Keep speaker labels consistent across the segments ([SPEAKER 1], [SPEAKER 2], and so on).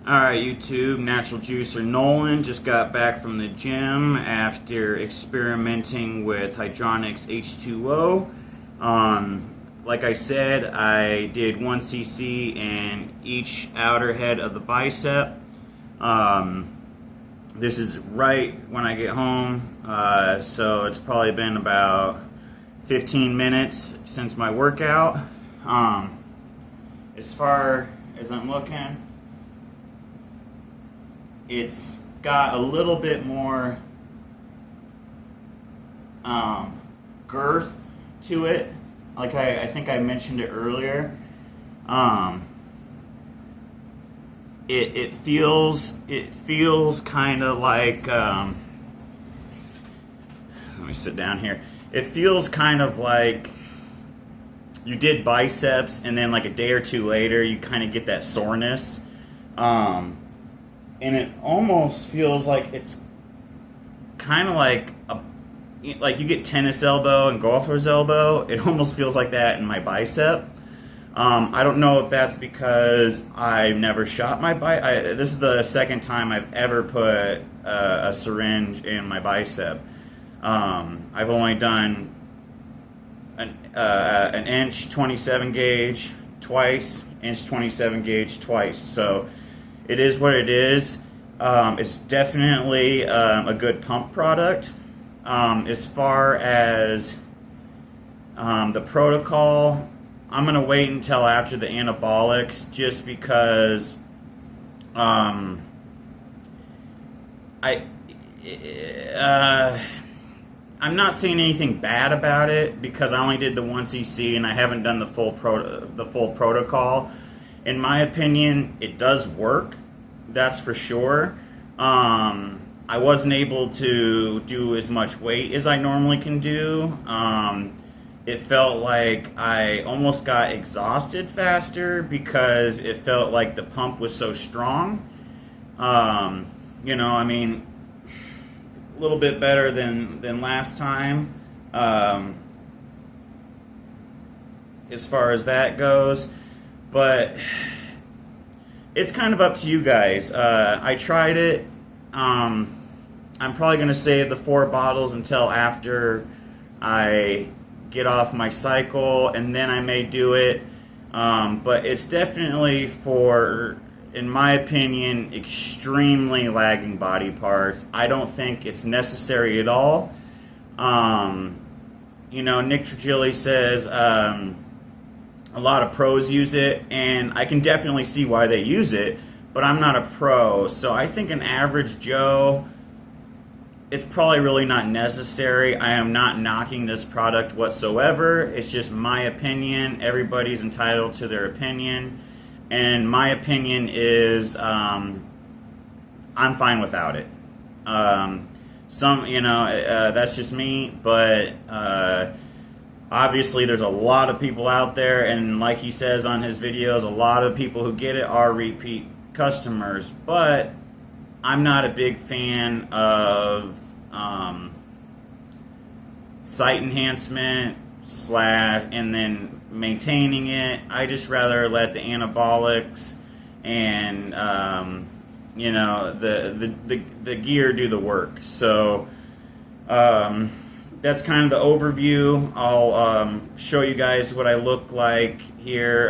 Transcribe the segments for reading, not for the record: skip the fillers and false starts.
[SPEAKER 1] Alright, YouTube, Natural Juicer Nolan just got back from the gym after experimenting with Hydronics H2O. Like I said, I did 1 cc in each outer head of the bicep. This is right when I get home, so it's probably been about 15 minutes since my workout. As far as I'm looking, it's got a little bit more girth to it. Like I think I mentioned it earlier. It feels kind of like let me sit down here. It feels kind of like you did biceps and then like a day or two later you kind of get that soreness. And it almost feels like it's kind of like you get tennis elbow and golfer's elbow. It almost feels like that in my bicep. I don't know if that's because I've never shot my bicep. This is the second time I've ever put a syringe in my bicep. I've only done an inch 27 gauge twice, inch 27 gauge twice. So it is what it is. It's definitely a good pump product. As far as the protocol, I'm going to wait until after the anabolics just because I'm not seeing anything bad about it because I only did the 1 cc and I haven't done the full protocol. In my opinion, it does work. That's for sure. I wasn't able to do as much weight as I normally can do. It felt like I almost got exhausted faster because it felt like the pump was so strong. You know, I mean, a little bit better than last time, as far as that goes. But it's kind of up to you guys. I tried it. I'm probably going to save the 4 bottles until after I get off my cycle, and then I may do it. But it's definitely for, in my opinion, extremely lagging body parts. I don't think it's necessary at all. You know, Nick Trigili says a lot of pros use it, and I can definitely see why they use it, but I'm not a pro, so I think an average Joe, it's probably really not necessary. I am not knocking this product whatsoever. It's just my opinion. Everybody's entitled to their opinion, and my opinion is I'm fine without it. That's just me, but obviously there's a lot of people out there, and like he says on his videos, a lot of people who get it are repeat customers, but I'm not a big fan of site enhancement and then maintaining it. I just rather let the anabolics and the gear do the work. So that's kind of the overview. I'll show you guys what I look like here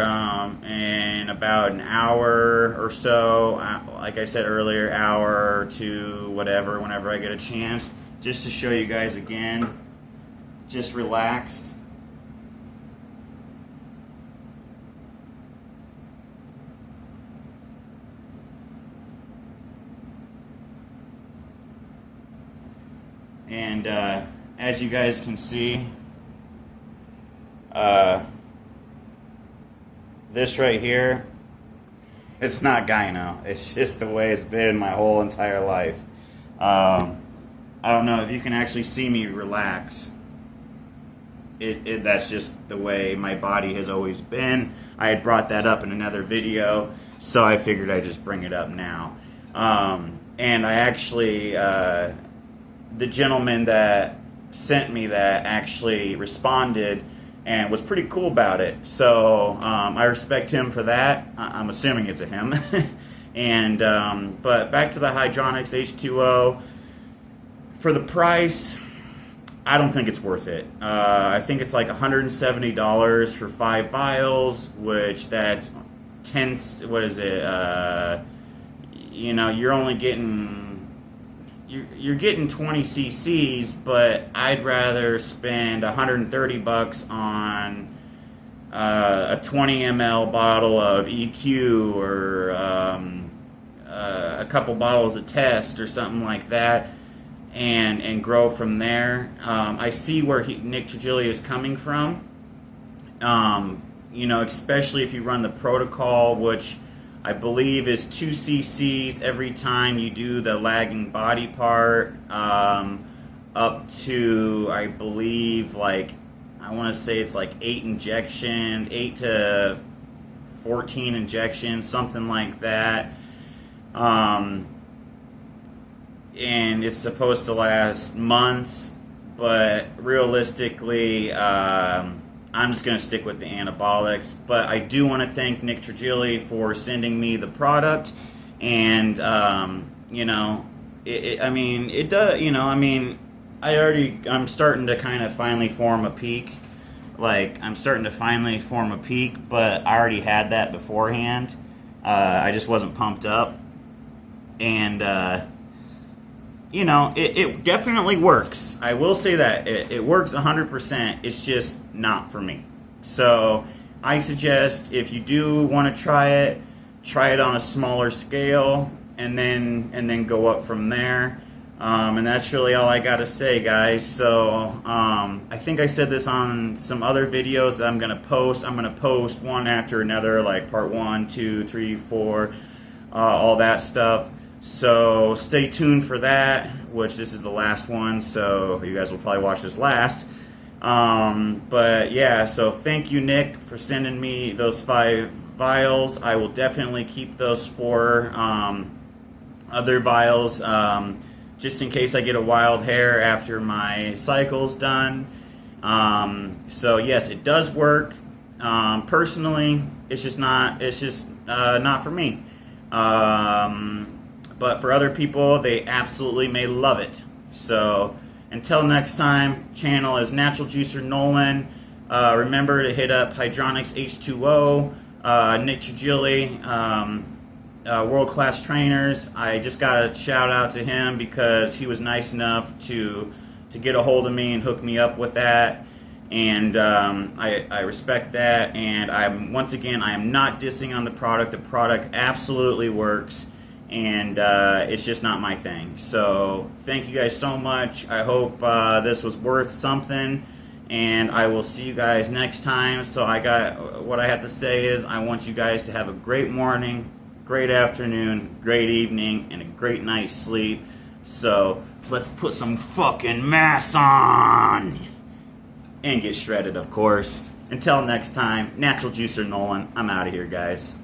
[SPEAKER 1] in about an hour or so. Like I said earlier, hour to whatever, whenever I get a chance, just to show you guys again. Just relaxed. And as you guys can see, this right here, it's not gyno. It's just the way it's been my whole entire life. I don't know if you can actually see me relax. That's just the way my body has always been. I had brought that up in another video, so I figured I'd just bring it up now. And I actually, the gentleman that sent me that actually responded and was pretty cool about it. So I respect him for that. I'm assuming it's a him. And but back to the Hydronics H2O. For the price, I don't think it's worth it. I think it's like $170 for 5 vials, which that's 10. What is it? You know, you're only getting. You're getting 20 cc's, but I'd rather spend $130 on a 20 ml bottle of EQ or a couple bottles of Test or something like that, and grow from there. I see where Nick Trigili is coming from. You know, especially if you run the protocol, which I believe is 2 cc's every time you do the lagging body part, up to, I believe, like, I want to say it's like 8 injections, 8 to 14 injections, something like that. And it's supposed to last months, but realistically, I'm just going to stick with the anabolics. But I do want to thank Nick Trigili for sending me the product. And, you know, I mean, it does, you know, I mean, I'm starting to kind of finally form a peak. Like, I'm starting to finally form a peak, but I already had that beforehand. I just wasn't pumped up. And, you know, it definitely works. I will say that. It works 100%. It's just not for me. So I suggest if you do want to try it on a smaller scale, and then go up from there. And that's really all I got to say, guys. So I think I said this on some other videos that I'm going to post. I'm going to post one after another, like part 1, 2, 3, 4, all that stuff. So stay tuned for that, which this is the last one, so you guys will probably watch this last. But yeah, so thank you, Nick, for sending me those 5 vials. I will definitely keep those 4 other vials, just in case I get a wild hair after my cycle's done. So yes, it does work. Personally, it's just not for me. But for other people, they absolutely may love it. So until next time, channel is Natural Juicer Nolan. Remember to hit up Hydronics H2O, Nick Trigili, World Class Trainers. I just got a shout out to him because he was nice enough to get a hold of me and hook me up with that. And I respect that. And once again, I am not dissing on the product. The product absolutely works. And it's just not my thing. So thank you guys so much. I hope this was worth something, and I will see you guys next time. So what I have to say is I want you guys to have a great morning, great afternoon, great evening, and a great night's sleep. So let's put some fucking mass on and get shredded, of course. Until next time, Natural Juicer Nolan, I'm out of here, guys.